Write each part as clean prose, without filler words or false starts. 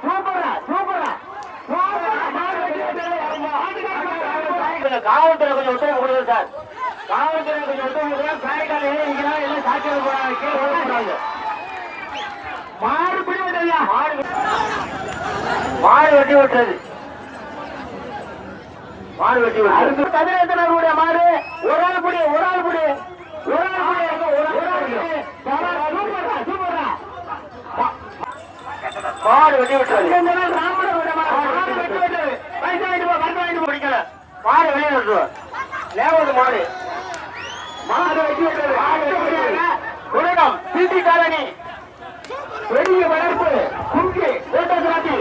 சூப்பரா சூப்பரா காவல்துறை கொஞ்சம் ஒத்துழைப்பு கொடுங்க சார். காவல்துறை கொஞ்சம் ஒத்துழைப்பு கொடுங்க. பேரிகார்டு ஏறிக்கிறாங்க எல்லாம் சாட்சியம் போறாங்க. மாடு பிடி விட்டதுயா, மாடு வெட்டி விட்டது, மாடு வெட்டி விட்டது. கதிரேசனருடைய மாடு ஒரு ஆள் புடி, ஒரு ஆள் புடி, ஒரு ஆள் புடி, ஒரு ஆள் புடி. சூப்பரா சூப்பரா மாடு வெட்டி விட்டது. ராமனுடைய மாடு வெட்டி விட்டது. பைசா வாங்கிட்டு போ, பைசா வாங்கிட்டு பிடிக்கல. மாடு வெளியே விட்டுருவோம். லேவது மாடு, மாடு வெட்டி விட்டது. மாடு வெட்டி விட்டது. உலகம் சிசி காலனி பெரிய வளர்ப்பு குங்கி கோட்டராஜி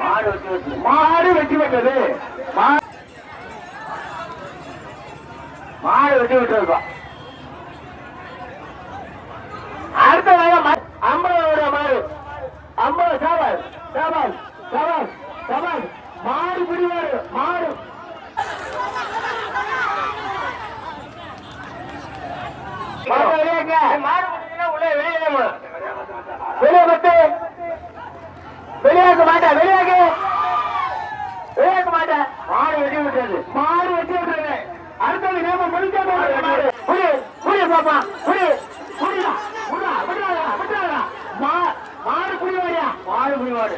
மாடு வெட்டி விட்டது. மாடு வெட்டி விட்டது. மாடு வெட்டி விட்டதுப்பா. அடுத்த 50 மாடு 50 சாபால் சாபால் சாபால் சாபால் மாடு பிடிவாரு. மாடு வெளியே பத்து வெளியாக்க மாட்டேன், வெளியாக்க வெளியாக்க மாட்டேன். மாடு வெட்டி விட்டது. மாடு வெட்டி விட்டது. அடுத்தது நேம முடிக்க மாடு புடி புடி பாப்பா புடி புடியா புடா விடாதா விடாதா. மாடு புடிவாடியா, மாடு புடிவாடு.